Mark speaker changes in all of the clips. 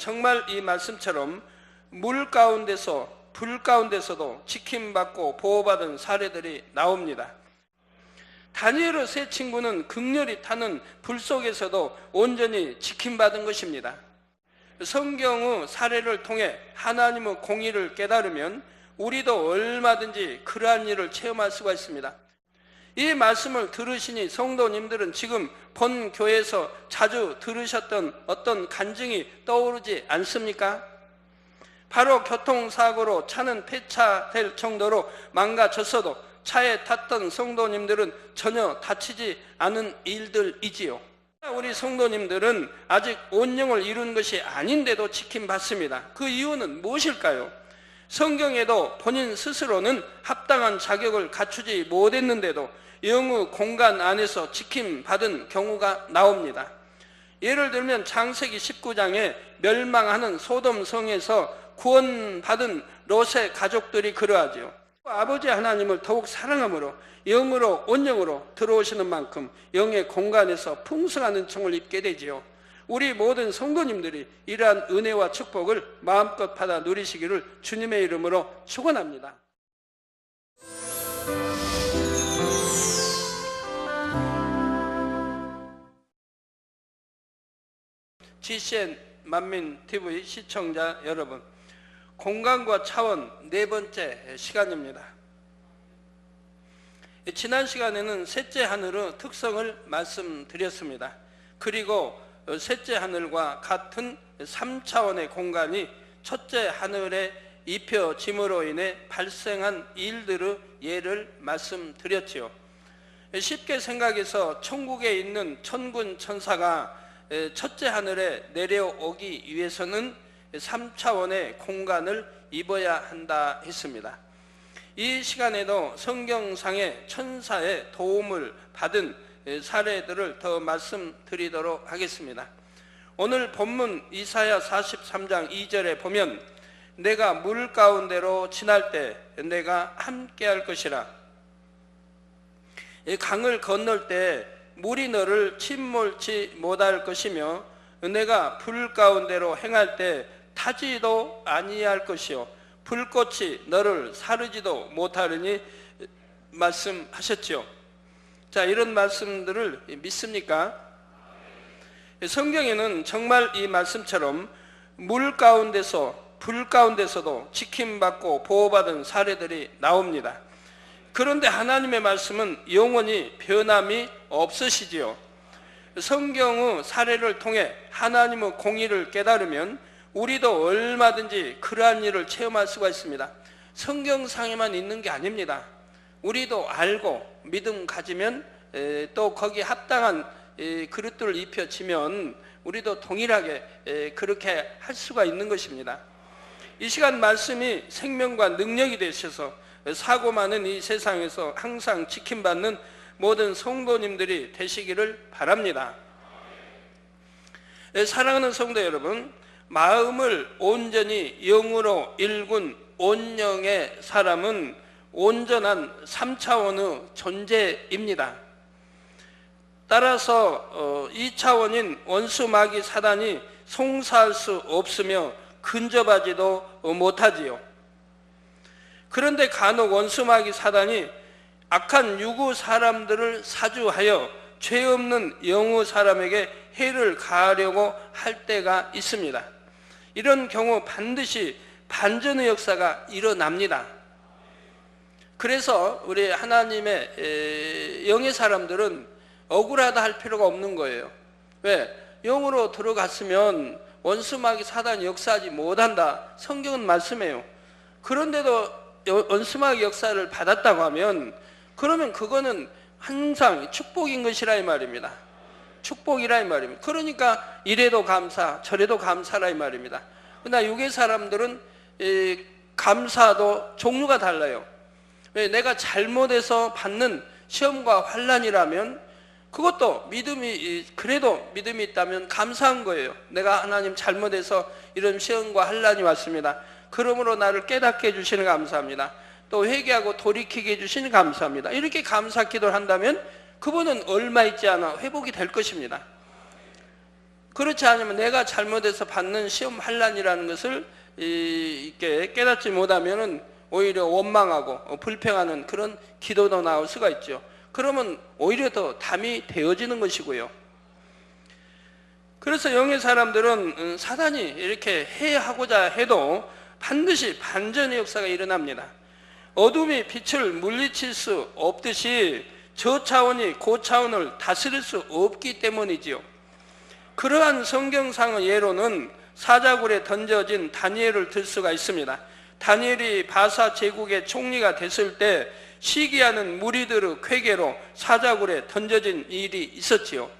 Speaker 1: 정말 이 말씀처럼 물 가운데서 불 가운데서도 지킴받고 보호받은 사례들이 나옵니다. 다니엘의 세 친구는 극렬히 타는 불 속에서도 온전히 지킴받은 것입니다. 성경의 사례를 통해 하나님의 공의를 깨달으면 우리도 얼마든지 그러한 일을 체험할 수가 있습니다. 이 말씀을 들으시니 성도님들은 지금 본 교회에서 자주 들으셨던 어떤 간증이 떠오르지 않습니까? 바로 교통사고로 차는 폐차될 정도로 망가졌어도 차에 탔던 성도님들은 전혀 다치지 않은 일들이지요. 우리 성도님들은 아직 온영을 이룬 것이 아닌데도 지킴받습니다. 그 이유는 무엇일까요? 성경에도 본인 스스로는 합당한 자격을 갖추지 못했는데도 영의 공간 안에서 지킴받은 경우가 나옵니다. 예를 들면 창세기 19장에 멸망하는 소돔성에서 구원받은 롯의 가족들이 그러하죠. 아버지 하나님을 더욱 사랑함으로 영으로 온영으로 들어오시는 만큼 영의 공간에서 풍성한 은총을 입게 되지요. 우리 모든 성도님들이 이러한 은혜와 축복을 마음껏 받아 누리시기를 주님의 이름으로 축원합니다. GCN 만민TV 시청자 여러분, 공간과 차원 네 번째 시간입니다. 지난 시간에는 셋째 하늘의 특성을 말씀드렸습니다. 그리고 셋째 하늘과 같은 3차원의 공간이 첫째 하늘에 입혀짐으로 인해 발생한 일들의 예를 말씀드렸지요. 쉽게 생각해서 천국에 있는 천군 천사가 첫째 하늘에 내려오기 위해서는 3차원의 공간을 입어야 한다 했습니다. 이 시간에도 성경상의 천사의 도움을 받은 사례들을 더 말씀드리도록 하겠습니다. 오늘 본문 이사야 43장 2절에 보면 내가 물 가운데로 지날 때 내가 함께 할 것이라. 강을 건널 때 물이 너를 침몰치 못할 것이며 내가 불 가운데로 행할 때 타지도 아니할 것이요 불꽃이 너를 사르지도 못하리니 말씀하셨지요. 자, 이런 말씀들을 믿습니까? 성경에는 정말 이 말씀처럼 물 가운데서 불 가운데서도 지킴받고 보호받은 사례들이 나옵니다. 그런데 하나님의 말씀은 영원히 변함이 없으시지요. 성경의 사례를 통해 하나님의 공의를 깨달으면 우리도 얼마든지 그러한 일을 체험할 수가 있습니다. 성경상에만 있는 게 아닙니다. 우리도 알고 믿음 가지면 또 거기에 합당한 그릇들을 입혀지면 우리도 동일하게 그렇게 할 수가 있는 것입니다. 이 시간 말씀이 생명과 능력이 되셔서 사고 많은 이 세상에서 항상 지킴받는 모든 성도님들이 되시기를 바랍니다. 사랑하는 성도 여러분, 마음을 온전히 영으로 일군 온영의 사람은 온전한 3차원의 존재입니다. 따라서 2차원인 원수 마귀 사단이 송사할 수 없으며 근접하지도 못하지요. 그런데 간혹 원수 마귀 사단이 악한 유구 사람들을 사주하여 죄 없는 영의 사람에게 해를 가하려고 할 때가 있습니다. 이런 경우 반드시 반전의 역사가 일어납니다. 그래서 우리 하나님의 영의 사람들은 억울하다 할 필요가 없는 거예요. 왜? 영으로 들어갔으면 원수마귀 사단이 역사하지 못한다. 성경은 말씀해요. 그런데도 원수마귀 역사를 받았다고 하면 그러면 그거는 항상 축복인 것이라 이 말입니다. 축복이라 이 말입니다. 그러니까 이래도 감사 저래도 감사라 이 말입니다. 그러나 육의 사람들은 감사도 종류가 달라요. 왜? 내가 잘못해서 받는 시험과 환난이라면 그것도 믿음이, 그래도 믿음이 있다면 감사한 거예요. 내가 하나님 잘못해서 이런 시험과 환난이 왔습니다. 그러므로 나를 깨닫게 해주시는 감사합니다. 또 회개하고 돌이키게 해주시는 감사합니다. 이렇게 감사 기도를 한다면 그분은 얼마 있지 않아 회복이 될 것입니다. 그렇지 않으면 내가 잘못해서 받는 시험 환난이라는 것을 이렇게 깨닫지 못하면은 오히려 원망하고 불평하는 그런 기도도 나올 수가 있죠. 그러면 오히려 더 담이 되어지는 것이고요. 그래서 영의 사람들은 사단이 이렇게 해하고자 해도 반드시 반전의 역사가 일어납니다. 어둠이 빛을 물리칠 수 없듯이 저 차원이 그 차원을 다스릴 수 없기 때문이지요. 그러한 성경상의 예로는 사자굴에 던져진 다니엘을 들 수가 있습니다. 다니엘이 바사 제국의 총리가 됐을 때 시기하는 무리들의 쾌계로 사자굴에 던져진 일이 있었지요.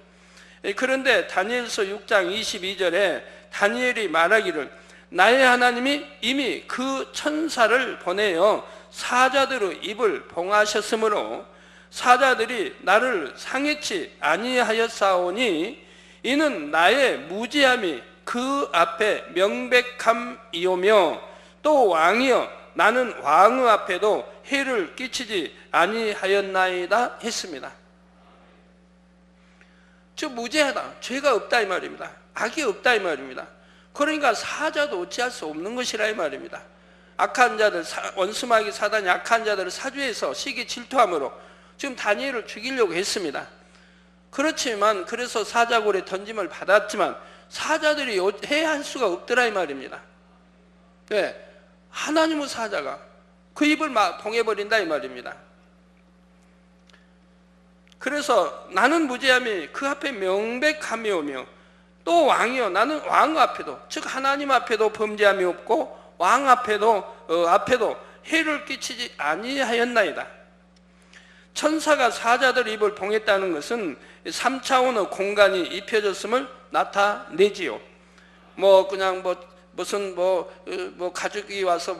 Speaker 1: 그런데 다니엘서 6장 22절에 다니엘이 말하기를 나의 하나님이 이미 그 천사를 보내어 사자들의 입을 봉하셨으므로 사자들이 나를 상해치 아니하였사오니 이는 나의 무지함이 그 앞에 명백함이오며 또 왕이여 나는 왕의 앞에도 해를 끼치지 아니하였나이다 했습니다. 즉 무죄하다, 죄가 없다 이 말입니다. 악이 없다 이 말입니다. 그러니까 사자도 어찌할 수 없는 것이라 이 말입니다. 악한 자들, 원수마귀 사단이 악한 자들을 사주해서 시기 질투함으로 지금 다니엘을 죽이려고 했습니다. 그렇지만 그래서 사자굴에 던짐을 받았지만 사자들이 해할 수가 없더라 이 말입니다. 왜? 하나님의 사자가 그 입을 막 봉해버린다 이 말입니다. 그래서 나는 무죄함이 그 앞에 명백함이 오며 또 왕이요 나는 왕 앞에도 즉 하나님 앞에도 범죄함이 없고 왕 앞에도 해를 끼치지 아니하였나이다. 천사가 사자들 입을 봉했다는 것은 3차원의 공간이 입혀졌음을 나타내지요. 그냥 무슨 가족이 와서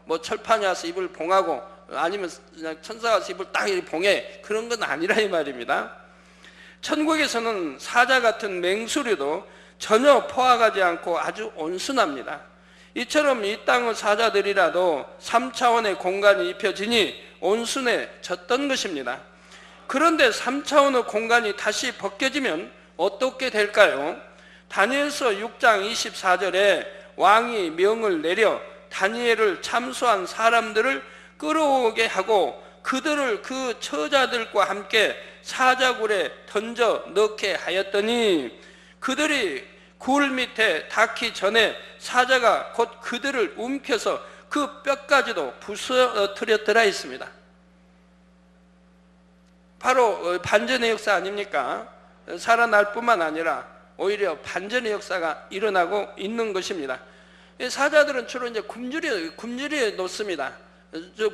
Speaker 1: 뭐 철판이 와서 입을 봉하고 아니면 그냥 천사가 와서 입을 딱 이렇게 봉해 그런 건 아니라 이 말입니다. 천국에서는 사자 같은 맹수류도 전혀 포악하지 않고 아주 온순합니다. 이처럼 이 땅의 사자들이라도 3차원의 공간이 입혀지니 온순해졌던 것입니다. 그런데 3차원의 공간이 다시 벗겨지면 어떻게 될까요? 다니엘서 6장 24절에 왕이 명을 내려 다니엘을 참수한 사람들을 끌어오게 하고 그들을 그 처자들과 함께 사자굴에 던져 넣게 하였더니 그들이 굴 밑에 닿기 전에 사자가 곧 그들을 움켜서 그 뼈까지도 부서뜨렸더라 했습니다. 바로 반전의 역사 아닙니까? 살아날 뿐만 아니라 오히려 반전의 역사가 일어나고 있는 것입니다. 사자들은 주로 이제 굶주려 놓습니다.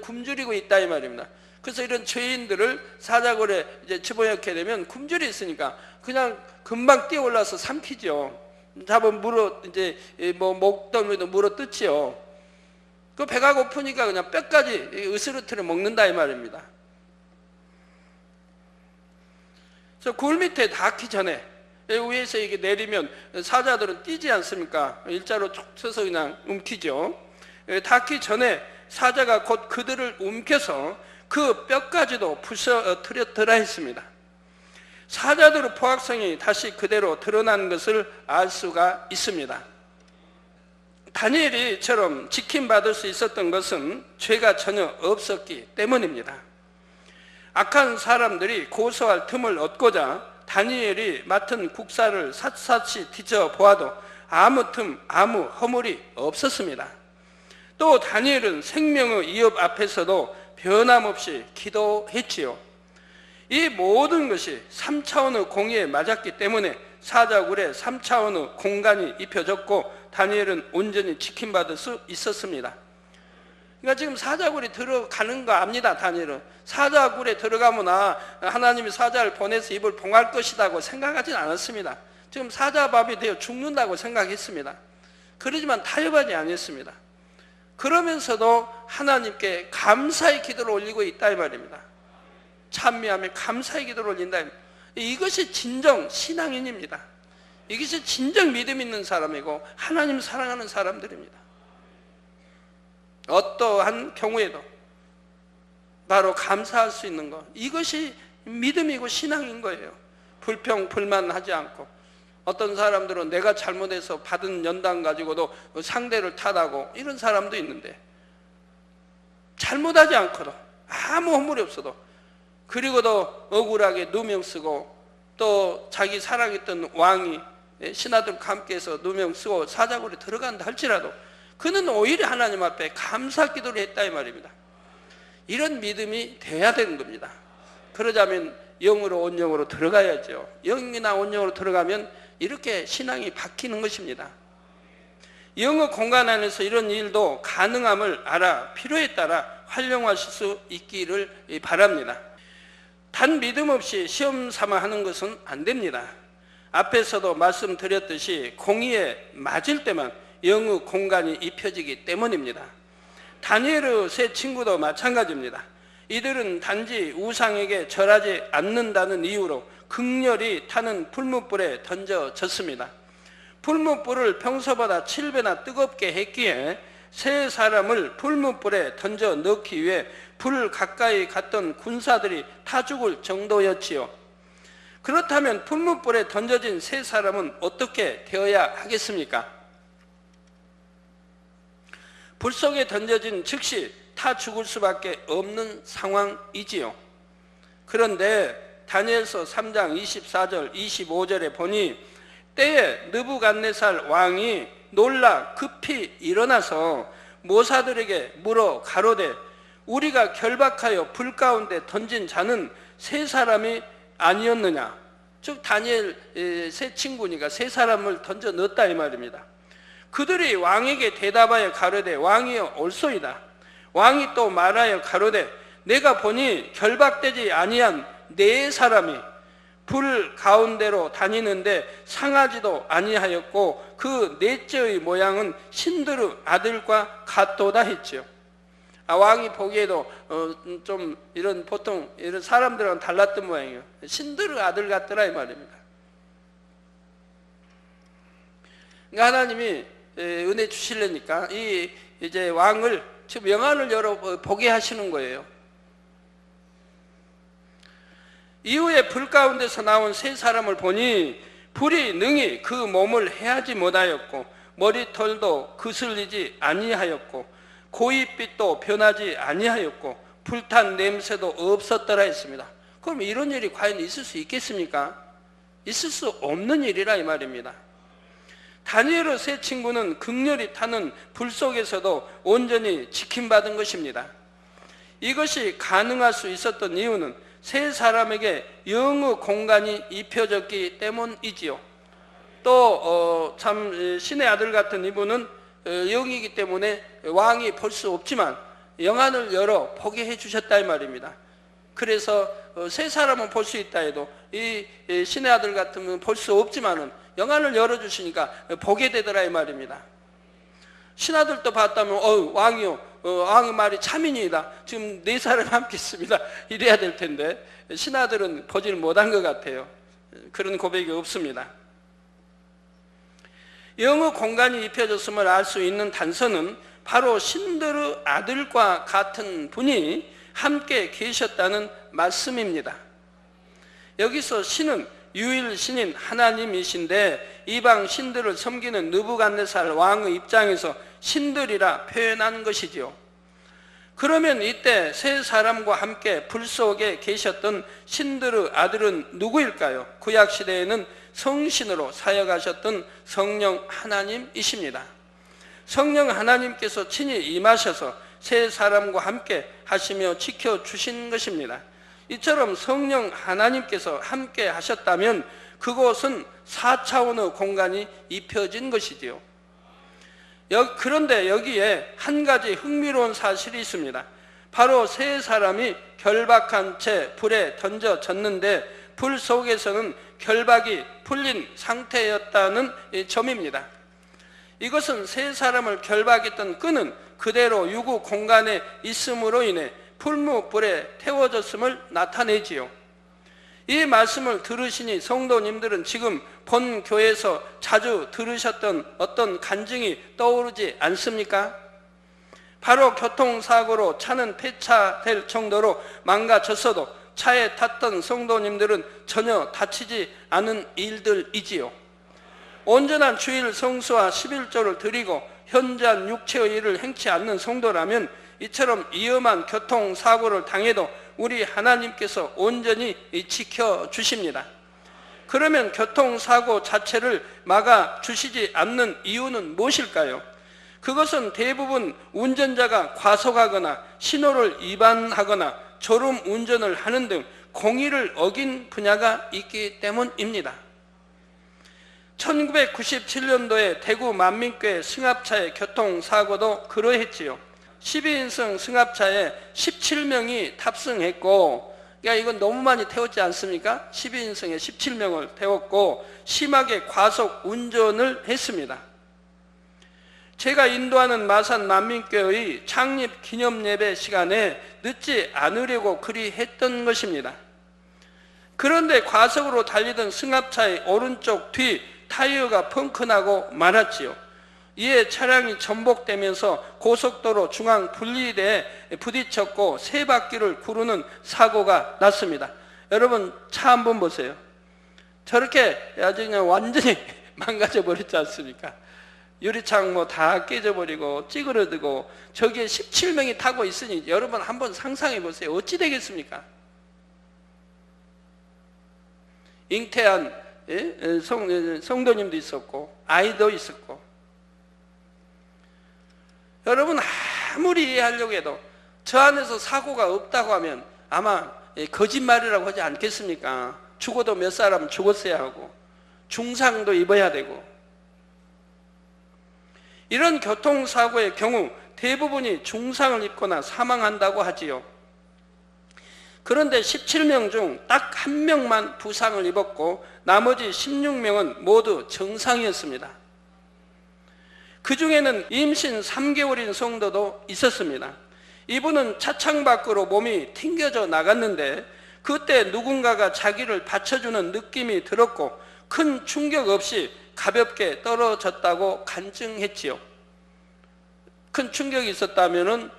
Speaker 1: 굶주리고 있다 이 말입니다. 그래서 이런 죄인들을 사자굴에 이제 집어넣게 되면 굶주려 있으니까 그냥 금방 뛰어 올라서 삼키죠. 잡은 물어 이제 목덜미도 물어 뜯지요. 그 배가 고프니까 그냥 뼈까지 으스러뜨려 먹는다 이 말입니다. 그래서 굴 밑에 닿기 전에 위에서 이게 내리면 사자들은 뛰지 않습니까? 일자로 쭉 서서 그냥 움키죠. 닿기 전에 사자가 곧 그들을 움켜서 그 뼈까지도 부서뜨렸더라 했습니다. 사자들의 포악성이 다시 그대로 드러난 것을 알 수가 있습니다. 다니엘이 이처럼 지킴받을 수 있었던 것은 죄가 전혀 없었기 때문입니다. 악한 사람들이 고소할 틈을 얻고자 다니엘이 맡은 국사를 샅샅이 뒤져보아도 아무 틈, 아무 허물이 없었습니다. 또 다니엘은 생명의 위협 앞에서도 변함없이 기도했지요. 이 모든 것이 3차원의 공의에 맞았기 때문에 사자굴에 3차원의 공간이 입혀졌고 다니엘은 온전히 지킴받을 수 있었습니다. 그러니까 지금 사자굴에 들어가는 거 압니다. 다니엘은 사자굴에 들어가면 하나님이 사자를 보내서 입을 봉할 것이라고 생각하진 않았습니다. 지금 사자밥이 되어 죽는다고 생각했습니다. 그러지만 타협하지 않았습니다. 그러면서도 하나님께 감사의 기도를 올리고 있다 이 말입니다. 찬미하며 감사의 기도를 올린다. 이것이 진정 신앙인입니다. 이것이 진정 믿음 있는 사람이고 하나님 사랑하는 사람들입니다. 어떠한 경우에도 바로 감사할 수 있는 것, 이것이 믿음이고 신앙인 거예요. 불평 불만하지 않고 어떤 사람들은 내가 잘못해서 받은 연단 가지고도 상대를 탓하고 이런 사람도 있는데, 잘못하지 않고도 아무 허물이 없어도, 그리고도 억울하게 누명 쓰고, 또 자기 사랑했던 왕이 신하들과 함께해서 누명 쓰고 사자굴에 들어간다 할지라도 그는 오히려 하나님 앞에 감사 기도를 했다 이 말입니다. 이런 믿음이 돼야 되는 겁니다. 그러자면 영으로 온영으로 들어가야죠. 영이나 온영으로 들어가면 이렇게 신앙이 바뀌는 것입니다. 영의 공간 안에서 이런 일도 가능함을 알아 필요에 따라 활용하실 수 있기를 바랍니다. 단 믿음 없이 시험 삼아 하는 것은 안 됩니다. 앞에서도 말씀드렸듯이 공의에 맞을 때만 영의 공간이 입혀지기 때문입니다. 다니엘의 세 친구도 마찬가지입니다. 이들은 단지 우상에게 절하지 않는다는 이유로 극렬히 타는 풀무불에 던져졌습니다. 풀무불을 평소보다 7배나 뜨겁게 했기에 세 사람을 풀무불에 던져 넣기 위해 불 가까이 갔던 군사들이 타 죽을 정도였지요. 그렇다면 풀무불에 던져진 세 사람은 어떻게 되어야 하겠습니까? 불 속에 던져진 즉시 타 죽을 수밖에 없는 상황이지요. 그런데 다니엘서 3장 24절 25절에 보니 때에 느부갓네살 왕이 놀라 급히 일어나서 모사들에게 물어 가로되 우리가 결박하여 불 가운데 던진 자는 세 사람이 아니었느냐. 즉 다니엘 세 친구니까 세 사람을 던져 넣었다 이 말입니다. 그들이 왕에게 대답하여 가로되 왕이여 옳소이다. 왕이 또 말하여 가로되 내가 보니 결박되지 아니한 네 사람이 불 가운데로 다니는데 상하지도 아니하였고 그 넷째의 모양은 신드르 아들과 같도다 했지요. 왕이 보기에도 좀 이런 보통 이런 사람들하고는 달랐던 모양이에요. 신드르 아들 같더라 이 말입니다. 그러니까 하나님이 은혜 주시려니까 이 이제 왕을 지금 영안을 열어 보게 하시는 거예요. 이후에 불 가운데서 나온 세 사람을 보니 불이 능히 그 몸을 해하지 못하였고 머리털도 그슬리지 아니하였고 고깃빛도 변하지 아니하였고 불탄 냄새도 없었더라 했습니다. 그럼 이런 일이 과연 있을 수 있겠습니까? 있을 수 없는 일이라 이 말입니다. 다니엘의 세 친구는 극렬히 타는 불 속에서도 온전히 지킴받은 것입니다. 이것이 가능할 수 있었던 이유는 세 사람에게 영의 공간이 입혀졌기 때문이지요. 또 참 신의 아들 같은 이분은 영이기 때문에 왕이 볼 수 없지만 영안을 열어 보게 해주셨다 이 말입니다. 그래서 세 사람은 볼 수 있다 해도 이 신의 아들 같으면 볼 수 없지만은 영안을 열어주시니까 보게 되더라 이 말입니다. 신하들도 봤다면 왕이요 왕의 말이 참이니이다. 지금 네 사람이 함께 있습니다. 이래야 될 텐데 신하들은 보지를 못한 것 같아요. 그런 고백이 없습니다. 영의 공간이 입혀졌음을 알 수 있는 단서는 바로 신드르 아들과 같은 분이 함께 계셨다는 말씀입니다. 여기서 신은 유일 신인 하나님이신데 이방 신들을 섬기는 느부갓네살 왕의 입장에서 신들이라 표현한 것이지요. 그러면 이때 세 사람과 함께 불 속에 계셨던 신드르 아들은 누구일까요? 구약 시대에는 성신으로 사역하셨던 성령 하나님이십니다. 성령 하나님께서 친히 임하셔서 세 사람과 함께 하시며 지켜주신 것입니다. 이처럼 성령 하나님께서 함께 하셨다면 그곳은 4차원의 공간이 입혀진 것이지요. 그런데 여기에 한 가지 흥미로운 사실이 있습니다. 바로 세 사람이 결박한 채 불에 던져졌는데 불 속에서는 결박이 풀린 상태였다는 점입니다. 이것은 세 사람을 결박했던 끈은 그대로 유구 공간에 있음으로 인해 풀무불에 태워졌음을 나타내지요. 이 말씀을 들으시니 성도님들은 지금 본 교회에서 자주 들으셨던 어떤 간증이 떠오르지 않습니까? 바로 교통사고로 차는 폐차될 정도로 망가졌어도 차에 탔던 성도님들은 전혀 다치지 않은 일들이지요. 온전한 주일 성수와 11조를 드리고 현저한 육체의 일을 행치 않는 성도라면 이처럼 위험한 교통사고를 당해도 우리 하나님께서 온전히 지켜주십니다. 그러면 교통사고 자체를 막아주시지 않는 이유는 무엇일까요? 그것은 대부분 운전자가 과속하거나 신호를 위반하거나 졸음 운전을 하는 등 공의를 어긴 분야가 있기 때문입니다. 1997년도에 대구 만민교회 승합차의 교통사고도 그러했지요. 12인승 승합차에 17명이 탑승했고, 그러니까 이건 너무 많이 태웠지 않습니까? 12인승에 17명을 태웠고 심하게 과속 운전을 했습니다. 제가 인도하는 마산 만민교회의 창립 기념 예배 시간에 늦지 않으려고 그리 했던 것입니다. 그런데 과속으로 달리던 승합차의 오른쪽 뒤 타이어가 펑크나고 말았지요. 이에 차량이 전복되면서 고속도로 중앙 분리대에 부딪혔고 세 바퀴를 구르는 사고가 났습니다. 여러분 차 한번 보세요. 저렇게 아주 그냥 완전히 망가져 버렸지 않습니까? 유리창 뭐 다 깨져버리고 찌그러지고 저기에 17명이 타고 있으니 여러분 한번 상상해 보세요. 어찌 되겠습니까? 잉태한 성도님도 있었고 아이도 있었고, 여러분 아무리 이해하려고 해도 저 안에서 사고가 없다고 하면 아마 거짓말이라고 하지 않겠습니까? 죽어도 몇 사람 죽었어야 하고 중상도 입어야 되고. 이런 교통사고의 경우 대부분이 중상을 입거나 사망한다고 하지요. 그런데 17명 중 딱 한 명만 부상을 입었고 나머지 16명은 모두 정상이었습니다. 그 중에는 임신 3개월인 성도도 있었습니다. 이분은 차창 밖으로 몸이 튕겨져 나갔는데 그때 누군가가 자기를 받쳐주는 느낌이 들었고 큰 충격 없이 가볍게 떨어졌다고 간증했지요. 큰 충격이 있었다면은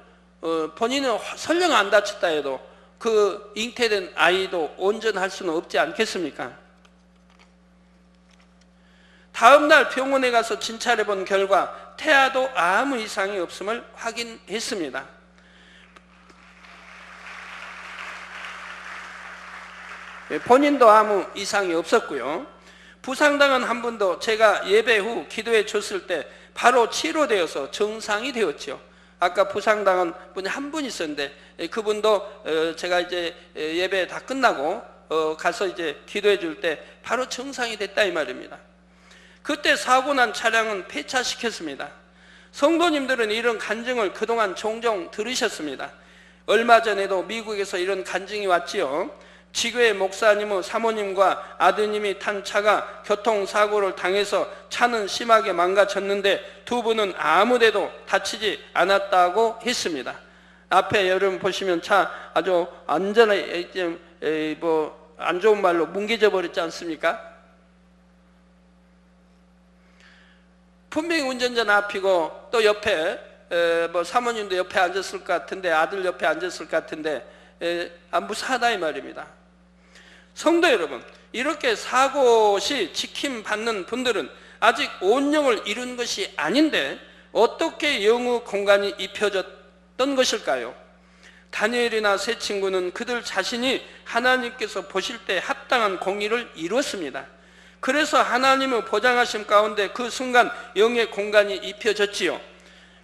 Speaker 1: 본인은 설령 안 다쳤다 해도 그 잉태된 아이도 온전할 수는 없지 않겠습니까? 다음 날 병원에 가서 진찰해 본 결과 태아도 아무 이상이 없음을 확인했습니다. 본인도 아무 이상이 없었고요. 부상당한 한 분도 제가 예배 후 기도해 줬을 때 바로 치료되어서 정상이 되었죠. 아까 부상당한 분이 한 분 있었는데 그분도 제가 이제 예배 다 끝나고 가서 이제 기도해 줄 때 바로 정상이 됐다 이 말입니다. 그때 사고 난 차량은 폐차시켰습니다. 성도님들은 이런 간증을 그동안 종종 들으셨습니다. 얼마 전에도 미국에서 이런 간증이 왔지요. 지교회 목사님의 사모님과 아드님이 탄 차가 교통사고를 당해서 차는 심하게 망가졌는데 두 분은 아무데도 다치지 않았다고 했습니다. 앞에 여러분 보시면 차 아주 완전히 안 좋은 말로 뭉개져 버렸지 않습니까? 분명히 운전자는 앞이고 또 옆에 사모님도 옆에 앉았을 것 같은데 아들 옆에 앉았을 것 같은데 무사하다 이 말입니다. 성도 여러분, 이렇게 사고 시 지킴받는 분들은 아직 온영을 이룬 것이 아닌데 어떻게 영의 공간이 입혀졌던 것일까요? 다니엘이나 세 친구는 그들 자신이 하나님께서 보실 때 합당한 공의를 이루었습니다. 그래서 하나님의 보장하심 가운데 그 순간 영의 공간이 입혀졌지요.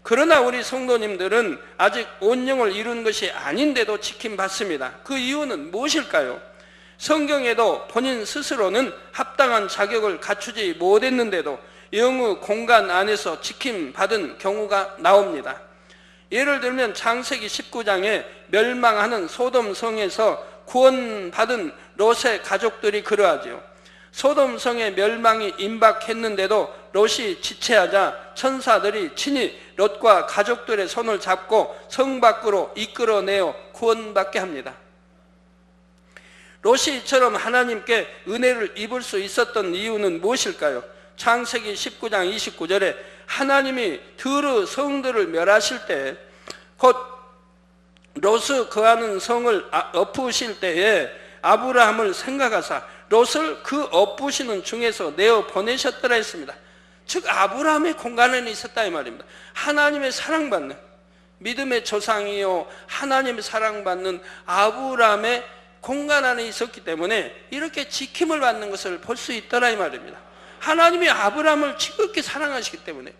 Speaker 1: 그러나 우리 성도님들은 아직 온영을 이룬 것이 아닌데도 지킴받습니다. 그 이유는 무엇일까요? 성경에도 본인 스스로는 합당한 자격을 갖추지 못했는데도 영의 공간 안에서 지킴받은 경우가 나옵니다. 예를 들면 창세기 19장에 멸망하는 소돔성에서 구원받은 롯의 가족들이 그러하지요. 소돔성의 멸망이 임박했는데도 롯이 지체하자 천사들이 친히 롯과 가족들의 손을 잡고 성 밖으로 이끌어내어 구원받게 합니다. 롯이 이처럼 하나님께 은혜를 입을 수 있었던 이유는 무엇일까요? 창세기 19장 29절에 하나님이 드르 성들을 멸하실 때 곧 롯이 거하는 성을 엎으실 때에 아브라함을 생각하사 롯을 그 업부시는 중에서 내어 보내셨더라 했습니다. 즉 아브라함의 공간 안에 있었다 이 말입니다. 하나님의 사랑받는 믿음의 조상이요 하나님의 사랑받는 아브라함의 공간 안에 있었기 때문에 이렇게 지킴을 받는 것을 볼 수 있더라 이 말입니다. 하나님이 아브라함을 지극히 사랑하시기 때문에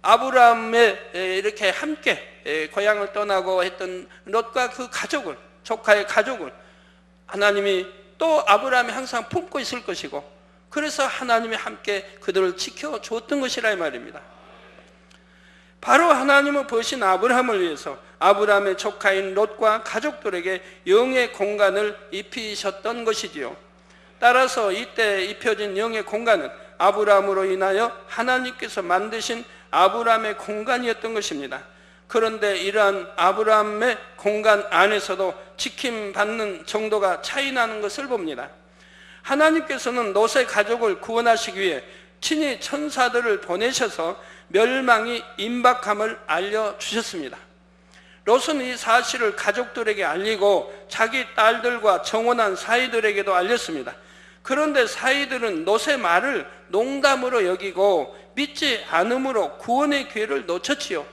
Speaker 1: 아브라함의 이렇게 함께 고향을 떠나고 했던 롯과 그 가족을, 조카의 가족을 하나님이 또 아브라함이 항상 품고 있을 것이고, 그래서 하나님이 함께 그들을 지켜줬던 것이라 이 말입니다. 바로 하나님은 버신 아브라함을 위해서 아브라함의 조카인 롯과 가족들에게 영의 공간을 입히셨던 것이지요. 따라서 이때 입혀진 영의 공간은 아브라함으로 인하여 하나님께서 만드신 아브라함의 공간이었던 것입니다. 그런데 이러한 아브라함의 공간 안에서도 지킴받는 정도가 차이 나는 것을 봅니다. 하나님께서는 롯의 가족을 구원하시기 위해 친히 천사들을 보내셔서 멸망이 임박함을 알려주셨습니다. 롯은 이 사실을 가족들에게 알리고 자기 딸들과 정혼한 사이들에게도 알렸습니다. 그런데 사이들은 롯의 말을 농담으로 여기고 믿지 않음으로 구원의 기회를 놓쳤지요.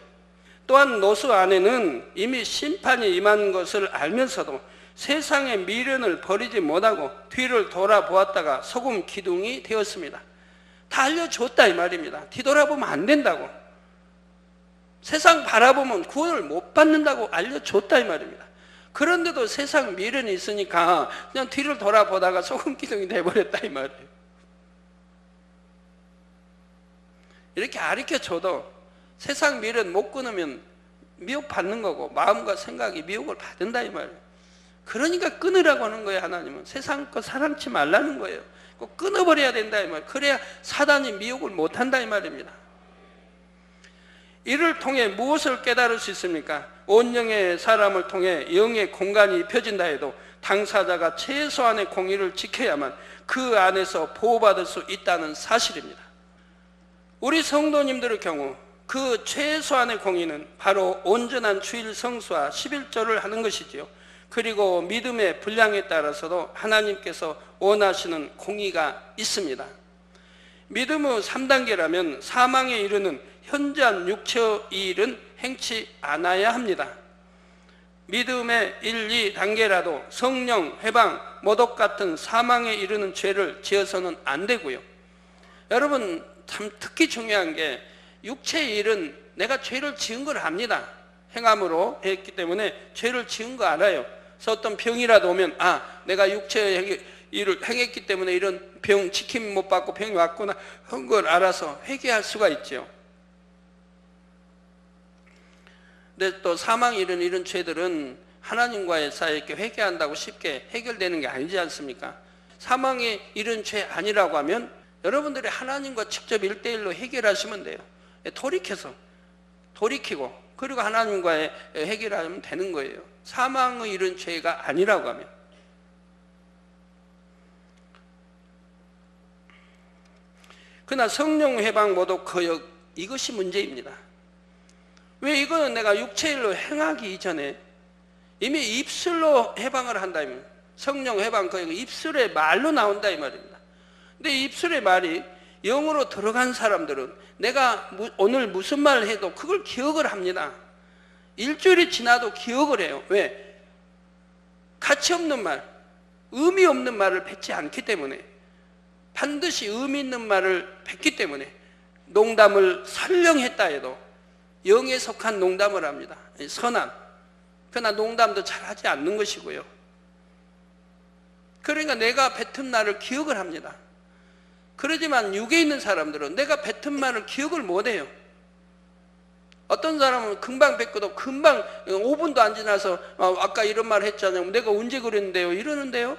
Speaker 1: 또한 롯의 아내는 이미 심판이 임한 것을 알면서도 세상의 미련을 버리지 못하고 뒤를 돌아보았다가 소금 기둥이 되었습니다. 다 알려줬다 이 말입니다. 뒤돌아보면 안 된다고, 세상 바라보면 구원을 못 받는다고 알려줬다 이 말입니다. 그런데도 세상 미련이 있으니까 그냥 뒤를 돌아보다가 소금 기둥이 돼버렸다 이 말이에요. 이렇게 가르쳐줘도 세상 미련 못 끊으면 미혹받는 거고 마음과 생각이 미혹을 받는다 이 말이에요. 그러니까 끊으라고 하는 거예요. 하나님은 세상 거 사랑치 말라는 거예요. 꼭 끊어버려야 된다 이 말. 그래야 사단이 미혹을 못한다 이 말입니다. 이를 통해 무엇을 깨달을 수 있습니까? 온 영의 사람을 통해 영의 공간이 입혀진다 해도 당사자가 최소한의 공의를 지켜야만 그 안에서 보호받을 수 있다는 사실입니다. 우리 성도님들의 경우 그 최소한의 공의는 바로 온전한 주일 성수와 11조를 하는 것이지요. 그리고 믿음의 분량에 따라서도 하나님께서 원하시는 공의가 있습니다. 믿음의 3단계라면 사망에 이르는 현저한 육체의 일은 행치 않아야 합니다. 믿음의 1, 2단계라도 성령, 회방, 모독 같은 사망에 이르는 죄를 지어서는 안 되고요. 여러분 참 특히 중요한 게 육체의 일은 내가 죄를 지은 걸 압니다. 행함으로 했기 때문에 죄를 지은 거 알아요. 그래서 어떤 병이라도 오면 내가 육체의 일을 행했기 때문에 이런 병 지킴 못 받고 병이 왔구나 한 걸 알아서 회개할 수가 있죠. 근데 또 사망에 이른 이런 죄들은 하나님과의 사이에 이렇게 회개한다고 쉽게 해결되는 게 아니지 않습니까? 사망에 이른 죄 아니라고 하면 여러분들이 하나님과 직접 1대1로 해결하시면 돼요. 돌이키고 그리고 하나님과의 해결하면 되는 거예요. 사망의 이른 죄가 아니라고 하면. 그러나 성령 회방 모독 거역 이것이 문제입니다. 왜 이거는 내가 육체일로 행하기 이전에 이미 입술로 해방을 한다면 성령 해방 거역 입술의 말로 나온다 이 말입니다. 근데 입술의 말이 영으로 들어간 사람들은 내가 오늘 무슨 말을 해도 그걸 기억을 합니다. 일주일이 지나도 기억을 해요. 왜? 가치 없는 말, 의미 없는 말을 뱉지 않기 때문에, 반드시 의미 있는 말을 뱉기 때문에 농담을 설령 했다 해도 영에 속한 농담을 합니다. 선한. 그러나 농담도 잘 하지 않는 것이고요. 그러니까 내가 뱉은 말을 기억을 합니다. 그러지만 육에 있는 사람들은 내가 뱉은 말을 기억을 못해요. 어떤 사람은 금방 뱉고도 금방 5분도 안 지나서 아까 이런 말 했잖아요. 내가 언제 그랬는데요? 이러는데요.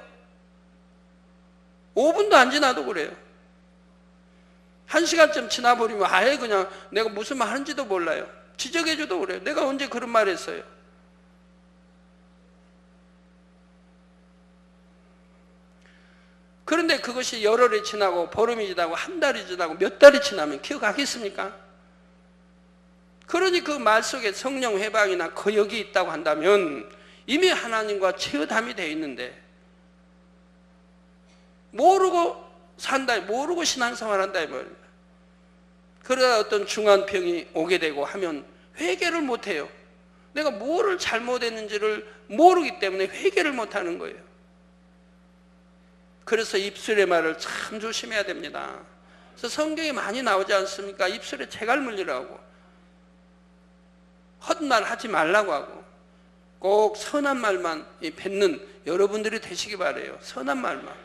Speaker 1: 5분도 안 지나도 그래요. 1시간쯤 지나버리면 아예 그냥 내가 무슨 말 하는지도 몰라요. 지적해줘도 그래요. 내가 언제 그런 말 했어요? 그런데 그것이 열흘이 지나고 보름이 지나고 한 달이 지나고 몇 달이 지나면 기억하겠습니까? 그러니 그 말 속에 성령 회방이나 거역이 있다고 한다면 이미 하나님과 최후담이 되어 있는데 모르고 산다, 모르고 신앙생활한다 이 말입니다. 그러다 어떤 중한 병이 오게 되고 하면 회개를 못해요. 내가 뭐를 잘못했는지를 모르기 때문에 회개를 못하는 거예요. 그래서 입술의 말을 참 조심해야 됩니다. 그래서 성경에 많이 나오지 않습니까? 입술에 재갈 물리라고, 헛말 하지 말라고 하고, 꼭 선한 말만 뱉는 여러분들이 되시기 바라요. 선한 말만.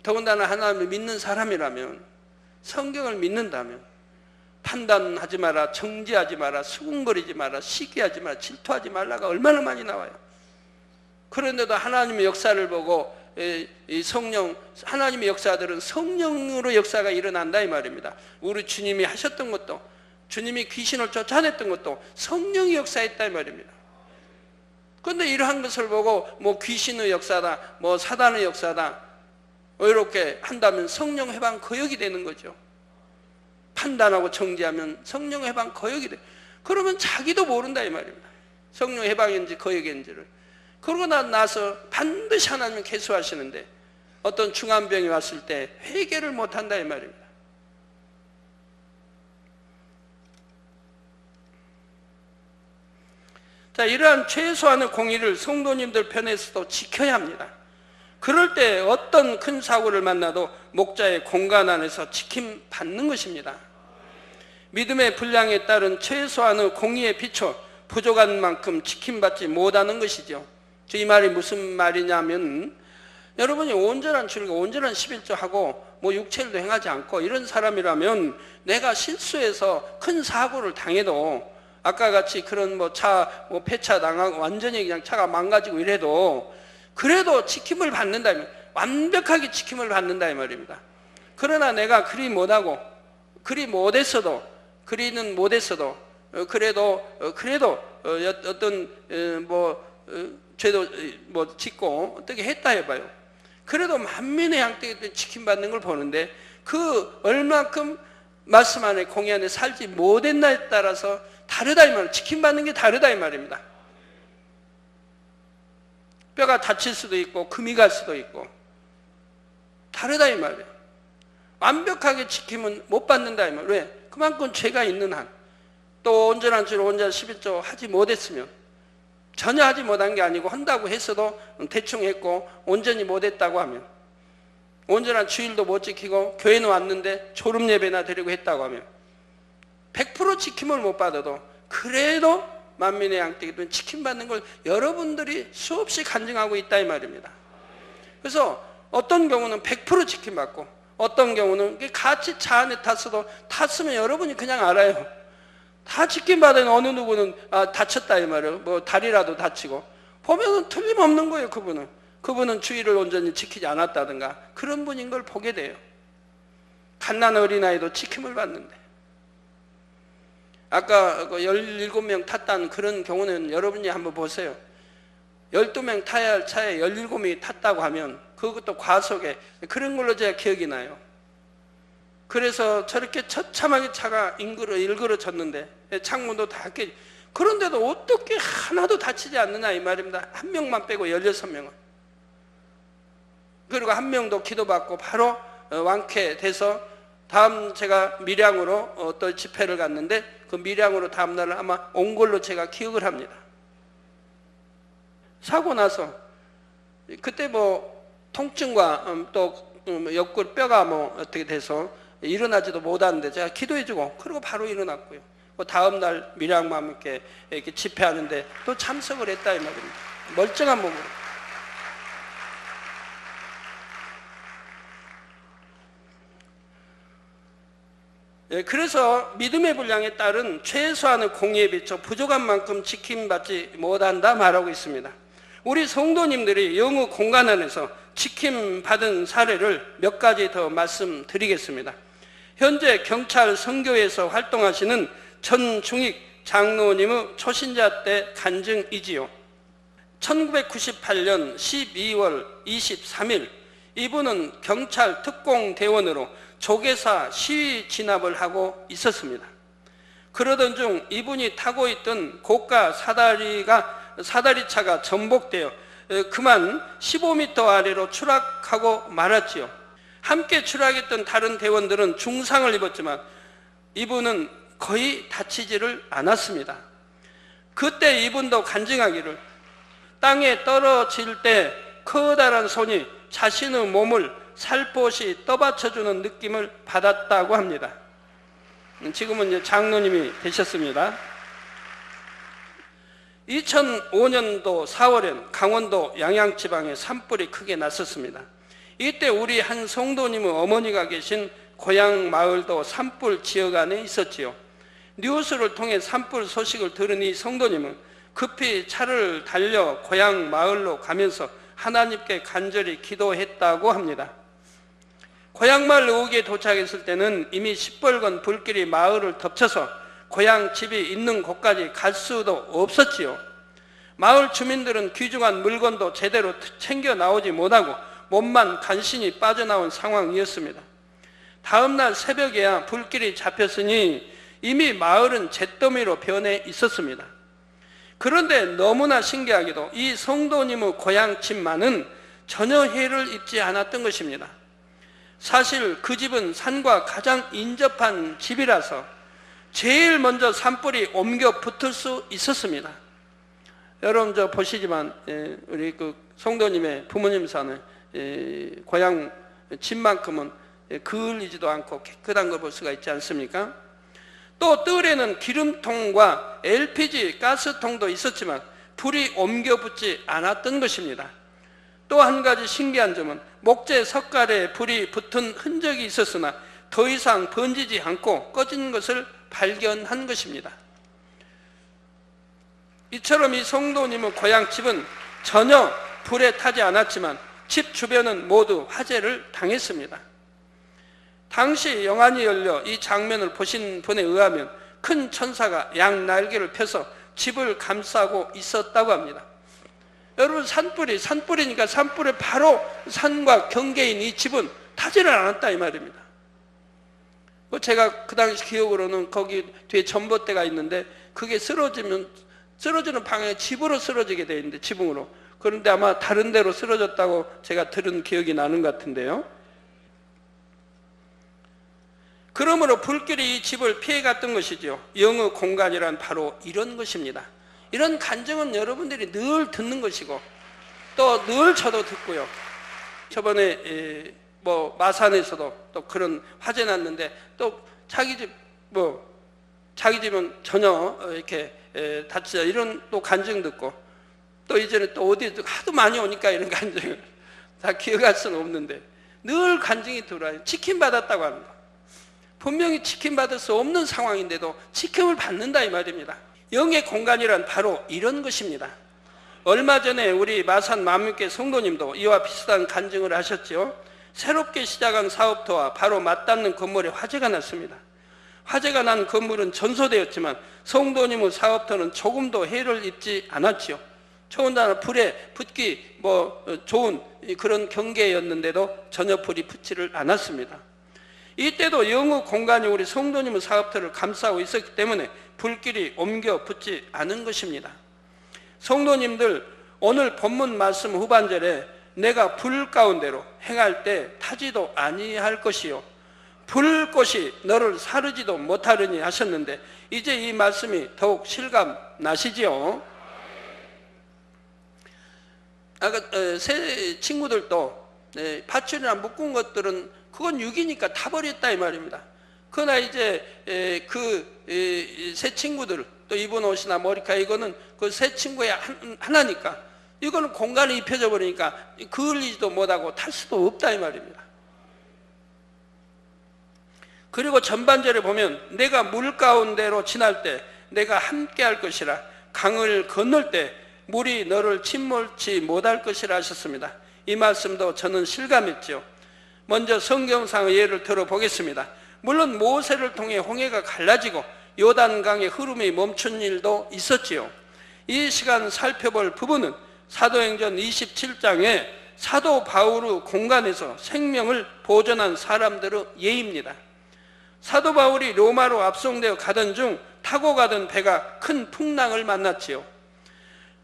Speaker 1: 더군다나 하나님을 믿는 사람이라면, 성경을 믿는다면 판단하지 마라, 정죄하지 마라, 수군거리지 마라, 시기하지 마라, 질투하지 말라가 얼마나 많이 나와요. 그런데도 하나님의 역사를 보고 이 성령, 하나님의 역사들은 성령으로 역사가 일어난다 이 말입니다. 우리 주님이 하셨던 것도, 주님이 귀신을 쫓아냈던 것도 성령이 역사했다 이 말입니다. 그런데 이러한 것을 보고 뭐 귀신의 역사다, 뭐 사단의 역사다 이렇게 한다면 성령 해방 거역이 되는 거죠. 판단하고 정죄하면 성령 해방 거역이 돼. 그러면 자기도 모른다 이 말입니다. 성령 해방인지 거역인지를. 그러고 나서 반드시 하나님은 계수하시는데 어떤 중한병이 왔을 때 회개를 못한다 이 말입니다. 자, 이러한 최소한의 공의를 성도님들 편에서도 지켜야 합니다. 그럴 때 어떤 큰 사고를 만나도 목자의 공간 안에서 지킴받는 것입니다. 믿음의 분량에 따른 최소한의 공의에 비춰 부족한 만큼 지킴받지 못하는 것이죠. 이 말이 무슨 말이냐면, 여러분이 온전한 출가, 온전한 11조 하고 뭐 육체일도 행하지 않고 이런 사람이라면 내가 실수해서 큰 사고를 당해도, 아까 같이 그런 뭐 폐차 당하고 완전히 그냥 차가 망가지고 이래도 그래도 지킴을 받는다, 완벽하게 지킴을 받는다 이 말입니다. 그러나 내가 그리 못하고 그리 못했어도, 그리는 못했어도 그래도 어떤 죄도 뭐 짓고 어떻게 했다 해봐요. 그래도 만민의 양떼에 지킴받는 걸 보는데 그 얼마큼 말씀 안에 공의 안에 살지 못했나에 따라서 다르다 이 말이에요. 지킴받는 게 다르다 이 말입니다. 뼈가 다칠 수도 있고 금이 갈 수도 있고 다르다 이 말이에요. 완벽하게 지킴은 못 받는다 이 말이에요. 왜? 그만큼 죄가 있는 한, 또 온전한 주로 온전한 11조 하지 못했으면, 전혀 하지 못한 게 아니고 한다고 했어도 대충 했고 온전히 못했다고 하면, 온전한 주일도 못 지키고 교회는 왔는데 졸음 예배나 드리고 했다고 하면 100% 지킴을 못 받아도 그래도 만민의 양떼기는 지킴받는 걸 여러분들이 수없이 간증하고 있다 이 말입니다. 그래서 어떤 경우는 100% 지킴받고 어떤 경우는 같이 차 안에 탔으면 여러분이 그냥 알아요. 다 지킴받은 어느 누구는 다쳤다 이 말이에요. 뭐 다리라도 다치고 보면은 틀림없는 거예요. 그분은 주의를 온전히 지키지 않았다든가 그런 분인 걸 보게 돼요. 갓난 어린아이도 지킴을 받는데, 아까 17명 탔다는 그런 경우는 여러분이 한번 보세요. 12명 타야 할 차에 17명이 탔다고 하면 그것도 과속에, 그런 걸로 제가 기억이 나요. 그래서 저렇게 처참하게 차가 일그러졌는데 창문도 다 깨지, 그런데도 어떻게 하나도 다치지 않느냐 이 말입니다. 한 명만 빼고 16명은. 그리고 한 명도 기도받고 바로 완쾌돼서 다음 제가 밀양으로 또 집회를 갔는데 그 밀양으로 다음날 아마 온 걸로 제가 기억을 합니다. 사고 나서 그때 뭐 통증과 또 옆구리 뼈가 뭐 어떻게 돼서 일어나지도 못하는데 제가 기도해주고 그리고 바로 일어났고요. 다음 날 밀양과 함께 이렇게 집회하는데 또 참석을 했다 이 말입니다. 멀쩡한 몸으로. 그래서 믿음의 분량에 따른 최소한의 공의에 비춰 부족한 만큼 지킴받지 못한다 말하고 있습니다. 우리 성도님들이 영의 공간 안에서 지킴받은 사례를 몇 가지 더 말씀드리겠습니다. 현재 경찰 선교회에서 활동하시는 전중익 장로님의 초신자 때 간증이지요. 1998년 12월 23일 이분은 경찰 특공대원으로 조계사 시위 진압을 하고 있었습니다. 그러던 중 이분이 타고 있던 고가 사다리차가 전복되어 그만 15m 아래로 추락하고 말았지요. 함께 추락했던 다른 대원들은 중상을 입었지만 이분은 거의 다치지를 않았습니다. 그때 이분도 간증하기를 땅에 떨어질 때 커다란 손이 자신의 몸을 살포시 떠받쳐주는 느낌을 받았다고 합니다. 지금은 이제 장로님이 되셨습니다. 2005년도 4월엔 강원도 양양지방에 산불이 크게 났었습니다. 이때 우리 한 성도님의 어머니가 계신 고향 마을도 산불 지역 안에 있었지요. 뉴스를 통해 산불 소식을 들으니 성도님은 급히 차를 달려 고향 마을로 가면서 하나님께 간절히 기도했다고 합니다. 고향 마을 의옥에 도착했을 때는 이미 시뻘건 불길이 마을을 덮쳐서 고향 집이 있는 곳까지 갈 수도 없었지요. 마을 주민들은 귀중한 물건도 제대로 챙겨 나오지 못하고 몸만 간신히 빠져나온 상황이었습니다. 다음날 새벽에야 불길이 잡혔으니 이미 마을은 잿더미로 변해 있었습니다. 그런데 너무나 신기하게도 이 성도님의 고향 집만은 전혀 해를 입지 않았던 것입니다. 사실 그 집은 산과 가장 인접한 집이라서 제일 먼저 산불이 옮겨 붙을 수 있었습니다. 여러분 저 보시지만 우리 그 성도님의 부모님 사는 고향 집만큼은 그을리지도 않고 깨끗한 걸 볼 수가 있지 않습니까? 또 뜰에는 기름통과 LPG 가스통도 있었지만 불이 옮겨 붙지 않았던 것입니다. 또 한 가지 신기한 점은 목재 석갈에 불이 붙은 흔적이 있었으나 더 이상 번지지 않고 꺼진 것을 발견한 것입니다. 이처럼 이 성도님의 고향집은 전혀 불에 타지 않았지만 집 주변은 모두 화재를 당했습니다. 당시 영안이 열려 이 장면을 보신 분에 의하면 큰 천사가 양 날개를 펴서 집을 감싸고 있었다고 합니다. 여러분 산불이니까 산불에 바로 산과 경계인 이 집은 타지를 않았다 이 말입니다. 제가 그 당시 기억으로는 거기 뒤에 전봇대가 있는데 그게 쓰러지는 방향에 집으로 쓰러지게 되어 있는데 지붕으로. 그런데 아마 다른 데로 쓰러졌다고 제가 들은 기억이 나는 것 같은데요. 그러므로 불길이 이 집을 피해갔던 것이죠. 영의 공간이란 바로 이런 것입니다. 이런 간증은 여러분들이 늘 듣는 것이고 또 늘 저도 듣고요. 저번에 마산에서도 또 그런 화재 났는데 또 자기 집은 전혀 이렇게 다치자 이런 또 간증 듣고 또 이제는 또 어디 하도 많이 오니까 이런 간증을 다 기억할 수는 없는데 늘 간증이 들어와요. 치킨 받았다고 합니다. 분명히 치킨 받을 수 없는 상황인데도 치킨을 받는다 이 말입니다. 영의 공간이란 바로 이런 것입니다. 얼마 전에 우리 마산 만민교회 성도님도 이와 비슷한 간증을 하셨죠. 새롭게 시작한 사업터와 바로 맞닿는 건물에 화재가 났습니다. 화재가 난 건물은 전소되었지만 성도님의 사업터는 조금도 해를 입지 않았지요. 더군다나 불에 붙기 좋은 그런 경계였는데도 전혀 불이 붙지를 않았습니다. 이때도 영의 공간이 우리 성도님의 사업터를 감싸고 있었기 때문에 불길이 옮겨 붙지 않은 것입니다. 성도님들, 오늘 본문 말씀 후반절에 내가 불 가운데로 행할 때 타지도 아니할 것이요 불꽃이 너를 사르지도 못하리니 하셨는데 이제 이 말씀이 더욱 실감 나시지요? 아까 새 친구들도 밧줄이나 묶은 것들은 그건 육이니까 타버렸다 이 말입니다. 그러나 이제 새 친구들 또 입은 옷이나 머리카락 이거는 그 새 친구의 하나니까 이거는 공간이 입혀져 버리니까 그을리지도 못하고 탈 수도 없다 이 말입니다. 그리고 전반절에 보면 내가 물 가운데로 지날 때 내가 함께 할 것이라 강을 건널 때 물이 너를 침몰치 못할 것이라 하셨습니다. 이 말씀도 저는 실감했죠. 먼저 성경상의 예를 들어보겠습니다. 물론 모세를 통해 홍해가 갈라지고 요단강의 흐름이 멈춘 일도 있었지요. 이 시간 살펴볼 부분은 사도행전 27장에 사도 바울의 공간에서 생명을 보존한 사람들의 예입니다. 사도 바울이 로마로 압송되어 가던 중 타고 가던 배가 큰 풍랑을 만났지요.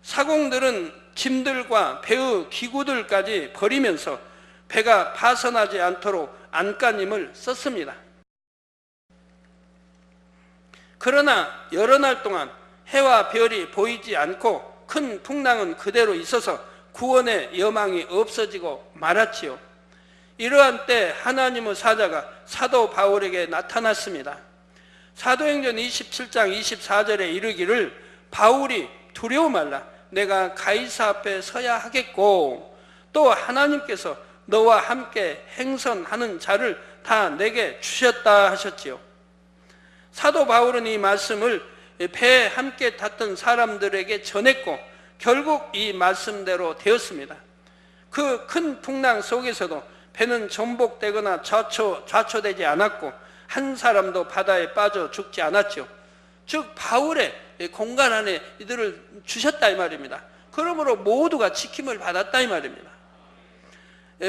Speaker 1: 사공들은 짐들과 배의 기구들까지 버리면서 배가 파선하지 않도록 안간힘을 썼습니다. 그러나 여러 날 동안 해와 별이 보이지 않고 큰 풍랑은 그대로 있어서 구원의 여망이 없어지고 말았지요. 이러한 때 하나님의 사자가 사도 바울에게 나타났습니다. 사도행전 27장 24절에 이르기를 바울이 두려워 말라 내가 가이사 앞에 서야 하겠고 또 하나님께서 너와 함께 행선하는 자를 다 내게 주셨다 하셨지요. 사도 바울은 이 말씀을 배에 함께 탔던 사람들에게 전했고 결국 이 말씀대로 되었습니다. 그 큰 풍랑 속에서도 배는 전복되거나 좌초되지 않았고 한 사람도 바다에 빠져 죽지 않았죠. 즉 바울의 공간 안에 이들을 주셨다 이 말입니다. 그러므로 모두가 지킴을 받았다 이 말입니다.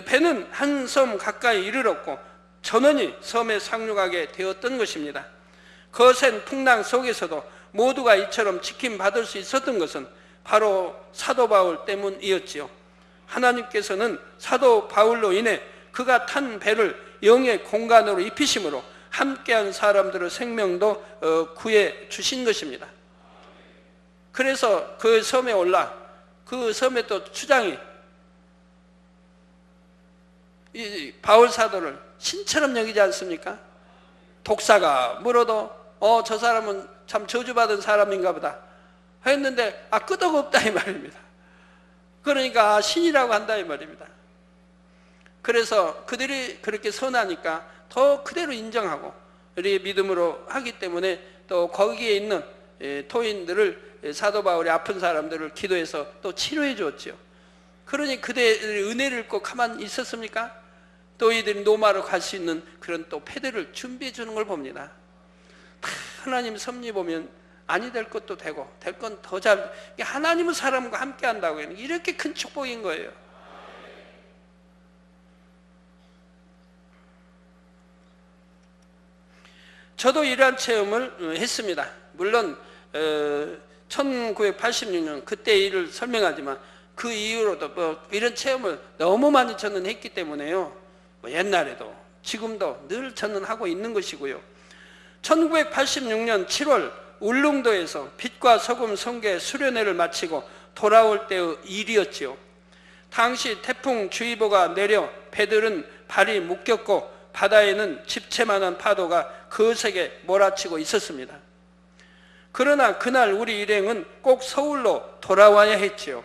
Speaker 1: 배는 한 섬 가까이 이르렀고 전원이 섬에 상륙하게 되었던 것입니다. 거센 풍랑 속에서도 모두가 이처럼 지킴받을 수 있었던 것은 바로 사도 바울 때문이었지요. 하나님께서는 사도 바울로 인해 그가 탄 배를 영의 공간으로 입히심으로 함께한 사람들의 생명도 구해 주신 것입니다. 그래서 그 섬에 올라 그 섬에 또 추장이 이 바울 사도를 신처럼 여기지 않습니까? 독사가 물어도 저 사람은 참 저주받은 사람인가 보다 했는데 끄떡없다 이 말입니다. 그러니까 신이라고 한다 이 말입니다. 그래서 그들이 그렇게 선하니까 더 그대로 인정하고 우리의 믿음으로 하기 때문에 또 거기에 있는 토인들을 사도 바울이 아픈 사람들을 기도해서 또 치료해 주었지요. 그러니 그들의 은혜를 꼭 가만히 있었습니까? 또 이들이 노마로 갈 수 있는 그런 또 패드를 준비해 주는 걸 봅니다. 하나님 섭리 보면 아니 될 것도 되고 될 건 더 잘 하나님의 사람과 함께 한다고 해요. 이렇게 큰 축복인 거예요. 저도 이러한 체험을 했습니다. 물론 1986년 그때 일을 설명하지만 그 이후로도 이런 체험을 너무 많이 저는 했기 때문에요. 옛날에도 지금도 늘 저는 하고 있는 것이고요. 1986년 7월 울릉도에서 빛과 소금 성계 수련회를 마치고 돌아올 때의 일이었지요. 당시 태풍주의보가 내려 배들은 발이 묶였고 바다에는 집채만한 파도가 거세게 몰아치고 있었습니다. 그러나 그날 우리 일행은 꼭 서울로 돌아와야 했지요.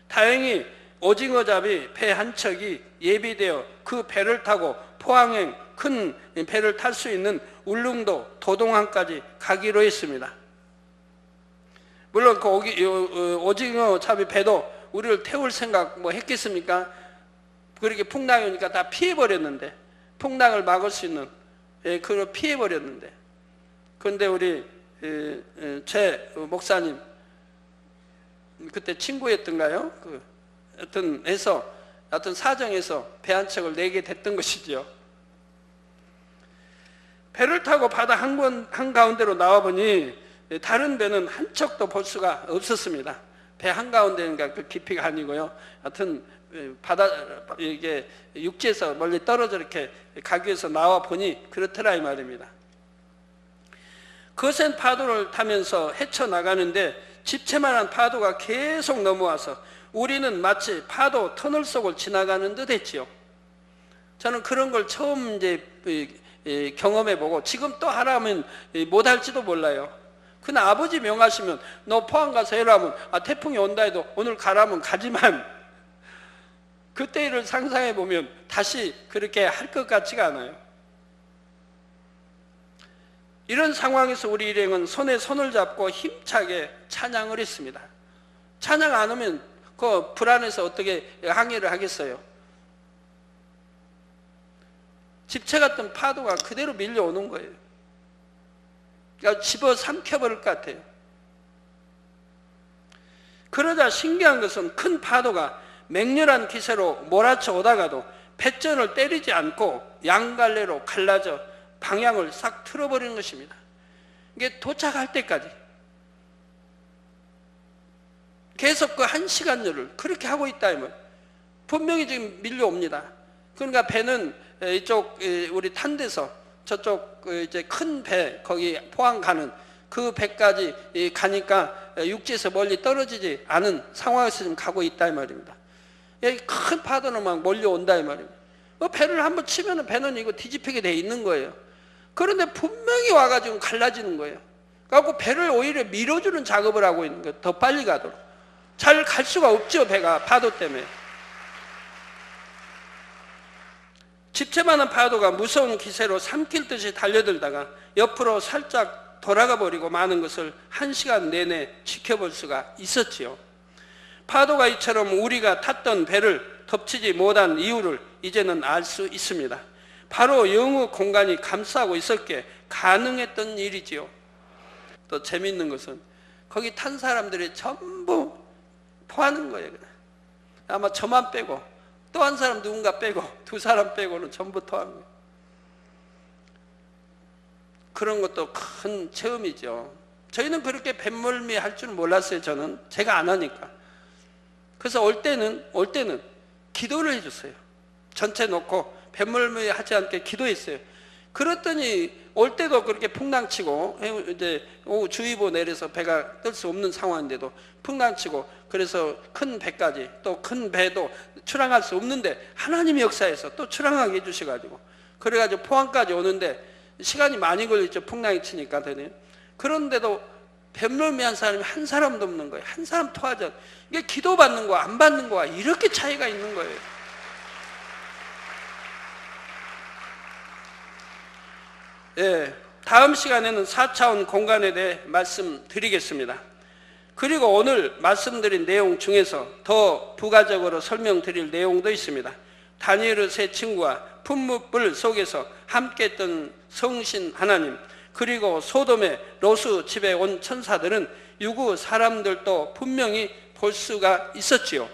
Speaker 1: 다행히 오징어잡이 배 한 척이 예비되어 그 배를 타고 포항행 큰 배를 탈 수 있는 울릉도 도동항까지 가기로 했습니다. 물론 그 오징어잡이 배도 우리를 태울 생각 했겠습니까? 그렇게 풍랑이 오니까 다 피해버렸는데 풍랑을 막을 수 있는 그걸 피해버렸는데 그런데 우리 최 목사님 그때 친구였던가요? 하여튼 사정에서 배 한 척을 내게 됐던 것이죠. 배를 타고 바다 한가운데로 나와보니 다른 배는 한 척도 볼 수가 없었습니다. 배 한가운데니까 그 깊이가 아니고요. 하여튼 바다 이게 육지에서 멀리 떨어져 이렇게 가기 위해서 나와 보니 그렇더라 이 말입니다. 거센 파도를 타면서 헤쳐나가는데 집채만한 파도가 계속 넘어와서 우리는 마치 파도 터널 속을 지나가는 듯 했지요. 저는 그런 걸 처음 이제 경험해보고 지금 또 하라면 못할지도 몰라요. 그러나 아버지 명하시면 너 포항 가서 해라면 태풍이 온다 해도 오늘 가라면 가지만 그때 일을 상상해보면 다시 그렇게 할 것 같지가 않아요. 이런 상황에서 우리 일행은 손에 손을 잡고 힘차게 찬양을 했습니다. 찬양 안 하면 그 불안해서 어떻게 항해를 하겠어요? 집채 같은 파도가 그대로 밀려오는 거예요. 그러니까 집어삼켜버릴 것 같아요. 그러자 신기한 것은 큰 파도가 맹렬한 기세로 몰아쳐 오다가도 배전을 때리지 않고 양갈래로 갈라져 방향을 싹 틀어버리는 것입니다. 이게 도착할 때까지 계속 그 1시간여를 그렇게 하고 있다 이 말. 분명히 지금 밀려옵니다. 그러니까 배는 이쪽 우리 탄 데서 저쪽 이제 큰 배 거기 포항 가는 그 배까지 가니까 육지에서 멀리 떨어지지 않은 상황에서 지금 가고 있다 이 말입니다. 큰 파도는 막 몰려온다 이 말입니다. 배를 한번 치면은 배는 이거 뒤집히게 돼 있는 거예요. 그런데 분명히 와가지고 갈라지는 거예요. 그래갖고 배를 오히려 밀어주는 작업을 하고 있는 거예요. 더 빨리 가도록. 잘 갈 수가 없죠, 배가 파도 때문에. 집채만한 파도가 무서운 기세로 삼킬 듯이 달려들다가 옆으로 살짝 돌아가 버리고 마는 것을 1시간 내내 지켜볼 수가 있었지요. 파도가 이처럼 우리가 탔던 배를 덮치지 못한 이유를 이제는 알 수 있습니다. 바로 영의 공간이 감싸고 있었기에 가능했던 일이지요. 또 재미있는 것은 거기 탄 사람들이 전부 토하는 거예요. 아마 저만 빼고 또 한 사람 누군가 빼고 두 사람 빼고는 전부 토한 거예요. 그런 것도 큰 체험이죠. 저희는 그렇게 뱃멀미 할 줄 몰랐어요. 저는 제가 안 하니까. 그래서 올 때는 기도를 해줬어요. 전체 놓고 뱃멀미 하지 않게 기도했어요. 그랬더니 올 때도 그렇게 풍랑치고 이제 주의보 내려서 배가 뜰 수 없는 상황인데도 풍랑치고 그래서 큰 배까지 또 큰 배도 출항할 수 없는데 하나님의 역사에서 또 출항하게 해주셔가지고 그래가지고 포항까지 오는데 시간이 많이 걸렸죠. 풍랑이 치니까 되네요. 그런데도 뱃멀미한 사람이 한 사람도 없는 거예요. 한 사람 토하지 않고. 이게 기도받는 거와 안 받는 거와 이렇게 차이가 있는 거예요. 예, 다음 시간에는 4차원 공간에 대해 말씀드리겠습니다. 그리고 오늘 말씀드린 내용 중에서 더 부가적으로 설명드릴 내용도 있습니다. 다니엘의 세 친구와 품무불 속에서 함께했던 성신 하나님, 그리고 소돔의 롯의 집에 온 천사들은 유구 사람들도 분명히 볼 수가 있었지요.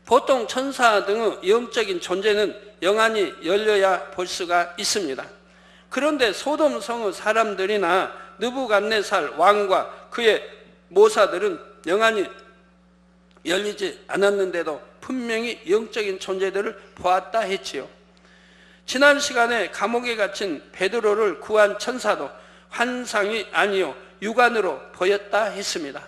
Speaker 1: 보통 천사 등의 영적인 존재는 영안이 열려야 볼 수가 있습니다. 그런데 소돔 성의 사람들이나 느부갓네살 왕과 그의 모사들은 영안이 열리지 않았는데도 분명히 영적인 존재들을 보았다 했지요. 지난 시간에 감옥에 갇힌 베드로를 구한 천사도 환상이 아니요 육안으로 보였다 했습니다.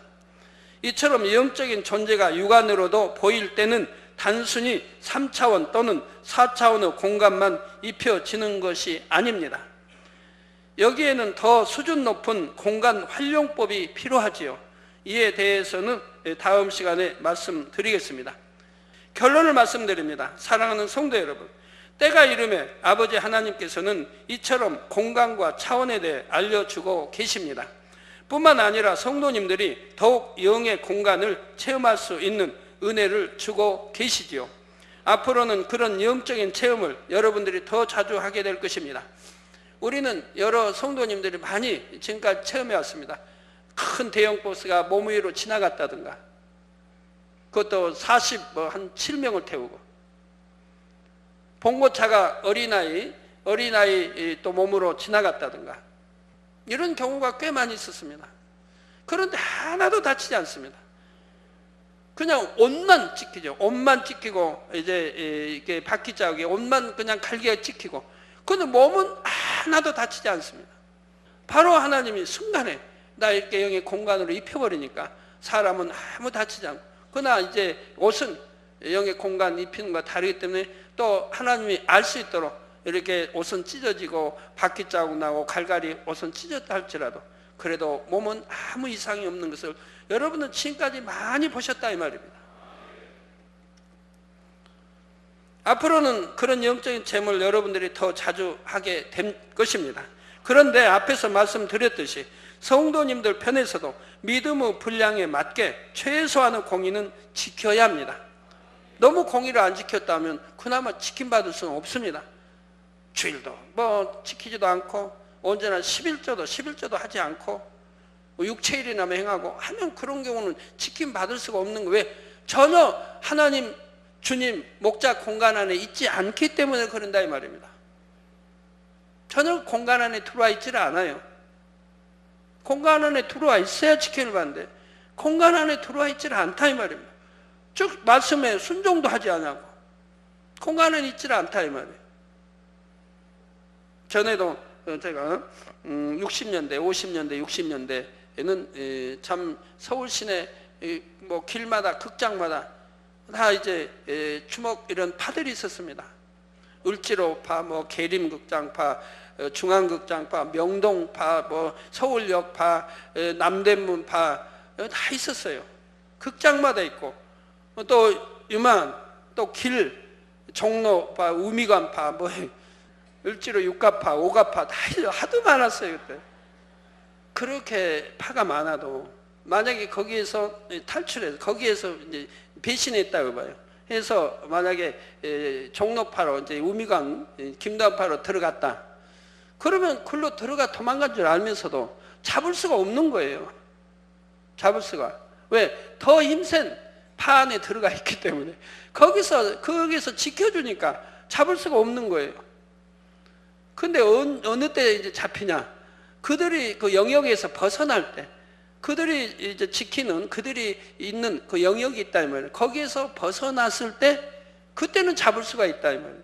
Speaker 1: 이처럼 영적인 존재가 육안으로도 보일 때는 단순히 3차원 또는 4차원의 공간만 입혀지는 것이 아닙니다. 여기에는 더 수준 높은 공간 활용법이 필요하지요. 이에 대해서는 다음 시간에 말씀드리겠습니다. 결론을 말씀드립니다. 사랑하는 성도 여러분, 때가 이르면 아버지 하나님께서는 이처럼 공간과 차원에 대해 알려주고 계십니다. 뿐만 아니라 성도님들이 더욱 영의 공간을 체험할 수 있는 은혜를 주고 계시지요. 앞으로는 그런 영적인 체험을 여러분들이 더 자주 하게 될 것입니다. 우리는 여러 성도님들이 많이 지금까지 체험해 왔습니다. 큰 대형 버스가 몸 위로 지나갔다든가, 그것도 한 7명을 태우고, 봉고차가 어린아이 또 몸으로 지나갔다든가, 이런 경우가 꽤 많이 있었습니다. 그런데 하나도 다치지 않습니다. 그냥 옷만 찍히죠. 옷만 찍히고, 이제 이게 바퀴 자국에 옷만 그냥 갈기가 찍히고, 그런데 몸은 하나도 다치지 않습니다. 바로 하나님이 순간에 나 이렇게 영의 공간으로 입혀버리니까 사람은 아무 다치지 않고, 그러나 이제 옷은 영의 공간 입히는 것과 다르기 때문에 또 하나님이 알 수 있도록 이렇게 옷은 찢어지고 바퀴 자국 나고 갈갈이 옷은 찢었다 할지라도 그래도 몸은 아무 이상이 없는 것을 여러분은 지금까지 많이 보셨다 이 말입니다. 앞으로는 그런 영적인 체험을 여러분들이 더 자주 하게 될 것입니다. 그런데 앞에서 말씀드렸듯이 성도님들 편에서도 믿음의 분량에 맞게 최소한의 공의는 지켜야 합니다. 너무 공의를 안 지켰다면 그나마 지킴받을 수는 없습니다. 주일도 지키지도 않고 언제나 11조도 하지 않고 6체일이나 행하고 하면 그런 경우는 지킴받을 수가 없는 거예요. 왜? 전혀 하나님 주님 목자 공간 안에 있지 않기 때문에 그런다 이 말입니다. 전혀 공간 안에 들어와 있지를 않아요. 공간 안에 들어와 있어야 지켜를 받는데 공간 안에 들어와 있질 않다 이 말입니다. 즉 말씀에 순종도 하지 않고 공간 안에 있질 않다 이 말이에요. 전에도 제가 60년대, 50년대, 60년대에는 참 서울 시내 뭐 길마다 극장마다 다 이제 주먹 이런 파들이 있었습니다. 을지로파, 뭐 계림극장파, 중앙극장파, 명동파, 뭐 서울역파, 남대문파 다 있었어요. 극장마다 있고 또 유만 또 길, 종로파, 우미관파, 뭐 을지로 육가파, 오가파 다 하도 많았어요 그때. 그렇게 파가 많아도 만약에 거기에서 탈출해서 거기에서 이제 배신했다고 봐요. 해서 만약에 종로파로 이제 우미관 김단파로 들어갔다. 그러면 글로 들어가 도망간 줄 알면서도 잡을 수가 없는 거예요. 잡을 수가. 왜? 더 힘센 파 안에 들어가 있기 때문에 거기서 지켜주니까 잡을 수가 없는 거예요. 근데 어느 때 이제 잡히냐? 그들이 그 영역에서 벗어날 때, 그들이 이제 지키는 그들이 있는 그 영역이 있다 이 말이에요. 거기에서 벗어났을 때 그때는 잡을 수가 있다 이 말이에요.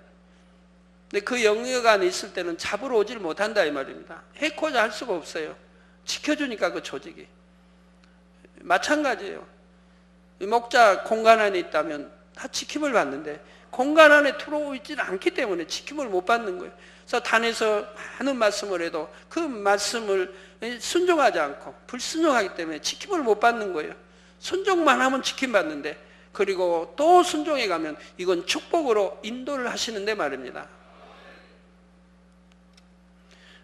Speaker 1: 근데 그 영역 안에 있을 때는 잡으러 오질 못한다 이 말입니다. 해코자 할 수가 없어요. 지켜주니까 그 조직이. 마찬가지예요. 목자 공간 안에 있다면 다 지킴을 받는데 공간 안에 들어오지는 않기 때문에 지킴을 못 받는 거예요. 그래서 단에서 많은 말씀을 해도 그 말씀을 순종하지 않고 불순종하기 때문에 지킴을 못 받는 거예요. 순종만 하면 지킴 받는데, 그리고 또 순종해 가면 이건 축복으로 인도를 하시는데 말입니다.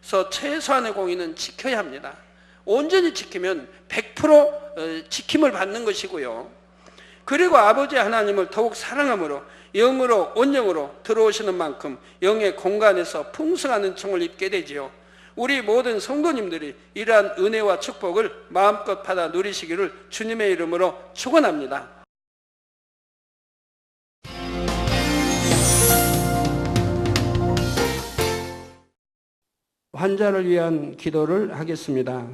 Speaker 1: 그래서 최소한의 공의는 지켜야 합니다. 온전히 지키면 100% 지킴을 받는 것이고요. 그리고 아버지 하나님을 더욱 사랑함으로 영으로 온영으로 들어오시는 만큼 영의 공간에서 풍성한 은총을 입게 되지요. 우리 모든 성도님들이 이러한 은혜와 축복을 마음껏 받아 누리시기를 주님의 이름으로 축원합니다. 환자를 위한 기도를 하겠습니다.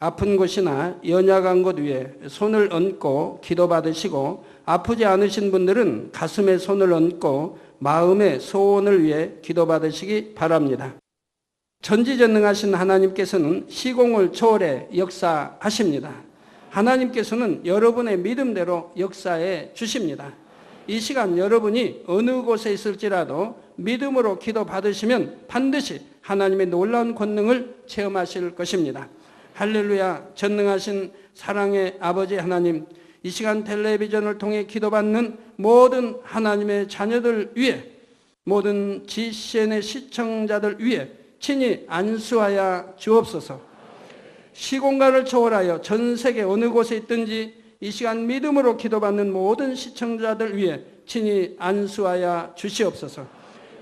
Speaker 1: 아픈 곳이나 연약한 곳 위에 손을 얹고 기도받으시고, 아프지 않으신 분들은 가슴에 손을 얹고 마음의 소원을 위해 기도받으시기 바랍니다. 전지전능하신 하나님께서는 시공을 초월해 역사하십니다. 하나님께서는 여러분의 믿음대로 역사해 주십니다. 이 시간 여러분이 어느 곳에 있을지라도 믿음으로 기도받으시면 반드시 하나님의 놀라운 권능을 체험하실 것입니다. 할렐루야. 전능하신 사랑의 아버지 하나님, 이 시간 텔레비전을 통해 기도받는 모든 하나님의 자녀들 위해, 모든 GCN의 시청자들 위해 친히 안수하여 주옵소서. 시공간을 초월하여 전 세계 어느 곳에 있든지 이 시간 믿음으로 기도받는 모든 시청자들 위해 친히 안수하여 주시옵소서.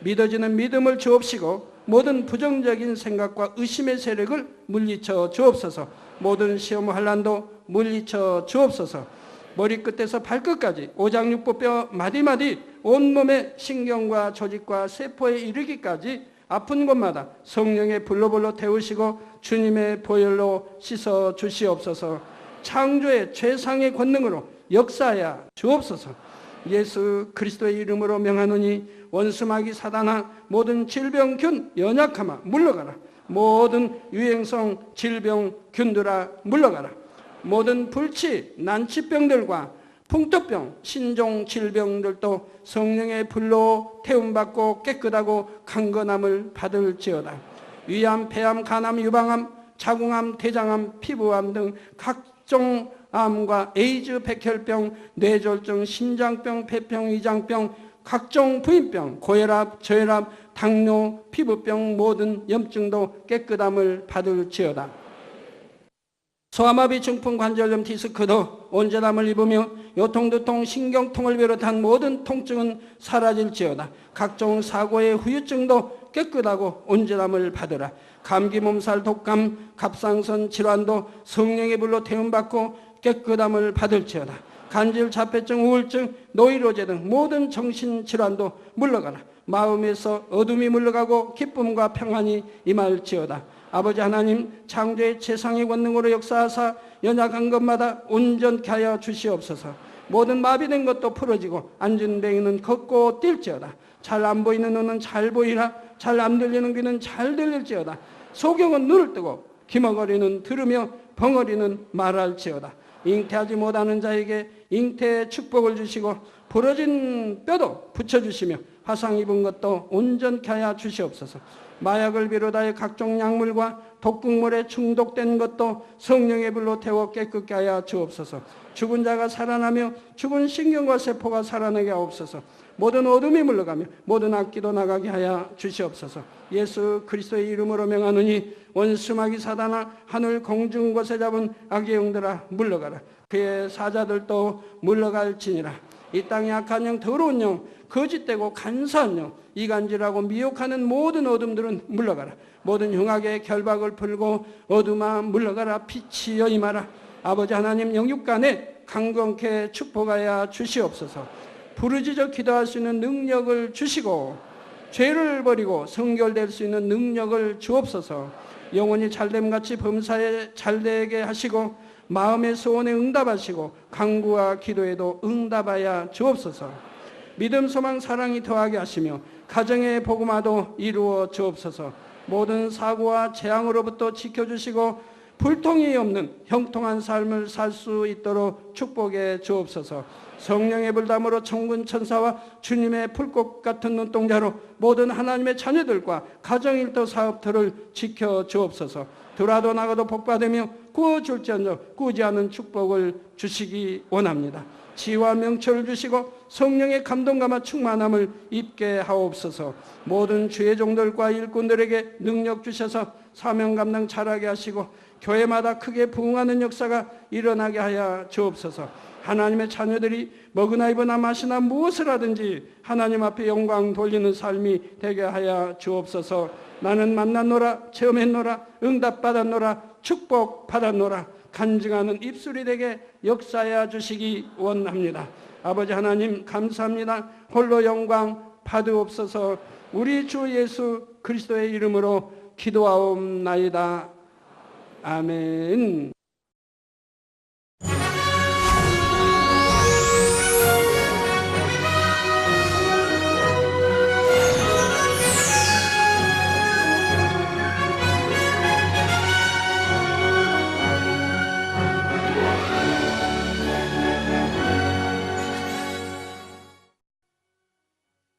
Speaker 1: 믿어지는 믿음을 주옵시고 모든 부정적인 생각과 의심의 세력을 물리쳐 주옵소서. 모든 시험 환난도 물리쳐 주옵소서. 머리끝에서 발끝까지 오장육부뼈 마디마디 온몸의 신경과 조직과 세포에 이르기까지 아픈 곳마다 성령의 불로 태우시고 주님의 보혈로 씻어 주시옵소서. 창조의 최상의 권능으로 역사하여 주옵소서. 예수 그리스도의 이름으로 명하노니 원수마귀 사단아, 모든 질병균 연약함아 물러가라. 모든 유행성 질병균들아 물러가라. 모든 불치 난치병들과 풍토병 신종 질병들도 성령의 불로 태움받고 깨끗하고 강건함을 받을지어다. 위암, 폐암, 간암, 유방암, 자궁암, 대장암, 피부암 등 각종 암과 에이즈, 백혈병, 뇌졸중, 심장병, 폐병, 위장병, 각종 부인병, 고혈압, 저혈압, 당뇨, 피부병 모든 염증도 깨끗함을 받을지어다. 소아마비, 중풍, 관절염, 디스크도 온전함을 입으며 요통두통, 신경통을 비롯한 모든 통증은 사라질지어다. 각종 사고의 후유증도 깨끗하고 온전함을 받으라. 감기, 몸살, 독감, 갑상선 질환도 성령의 불로 태움받고 깨끗함을 받을지어다. 간질, 자폐증, 우울증, 노이로제 등 모든 정신질환도 물러가라. 마음에서 어둠이 물러가고 기쁨과 평안이 임할지어다.
Speaker 2: 아버지 하나님, 창조의 최상의 권능으로 역사하사 연약한 것마다 온전케 하여 주시옵소서. 모든 마비된 것도 풀어지고 앉은 뱅이는 걷고 뛸지어다. 잘 안 보이는 눈은 잘 보이라. 잘 안 들리는 귀는 잘 들릴지어다. 소경은 눈을 뜨고 기머거리는 들으며 벙어리는 말할지어다. 잉태하지 못하는 자에게 잉태의 축복을 주시고 부러진 뼈도 붙여주시며 화상 입은 것도 온전케 하여 주시옵소서. 마약을 비롯하여 각종 약물과 독극물에 중독된 것도 성령의 불로 태워 깨끗게 하여 주옵소서. 죽은 자가 살아나며 죽은 신경과 세포가 살아나게 하옵소서. 모든 어둠이 물러가며 모든 악기도 나가게 하여 주시옵소서. 예수 그리스도의 이름으로 명하노니 원수마귀 사단아, 하늘 공중 곳에 잡은 악의 영들아 물러가라. 그의 사자들도 물러갈지니라. 이 땅에 악한 영, 더러운 영, 거짓되고 간사한 영, 이간질하고 미혹하는 모든 어둠들은 물러가라. 모든 흉악의 결박을 풀고 어둠아 물러가라. 빛이 여임하라. 아버지 하나님, 영육간에 강건케 축복하여 주시옵소서. 부르짖어 기도할 수 있는 능력을 주시고 죄를 버리고 성결될 수 있는 능력을 주옵소서. 영혼이 잘됨같이 범사에 잘되게 하시고 마음의 소원에 응답하시고 간구와 기도에도 응답하여 주옵소서. 믿음, 소망, 사랑이 더하게 하시며 가정의 복음화도 이루어 주옵소서. 모든 사고와 재앙으로부터 지켜주시고 불통이 없는 형통한 삶을 살 수 있도록 축복해 주옵소서. 성령의 불담으로 천군 천사와 주님의 불꽃 같은 눈동자로 모든 하나님의 자녀들과 가정일터 사업들을 지켜 주옵소서. 들어도 나가도 복받으며 구워줄지언정 꾸지 않은 축복을 주시기 원합니다. 지혜와 명철을 주시고 성령의 감동감화 충만함을 입게 하옵소서. 모든 주의 종들과 일꾼들에게 능력 주셔서 사명 감당 잘하게 하시고 교회마다 크게 부흥하는 역사가 일어나게 하여 주옵소서. 하나님의 자녀들이 먹으나 입으나 마시나 무엇을 하든지 하나님 앞에 영광 돌리는 삶이 되게 하여 주옵소서. 나는 만났노라, 체험했노라, 응답받았노라, 축복받았노라. 간증하는 입술이 되게 역사하여 주시기 원합니다. 아버지 하나님 감사합니다. 홀로 영광 받으옵소서. 우리 주 예수 그리스도의 이름으로 기도하옵나이다. 아멘.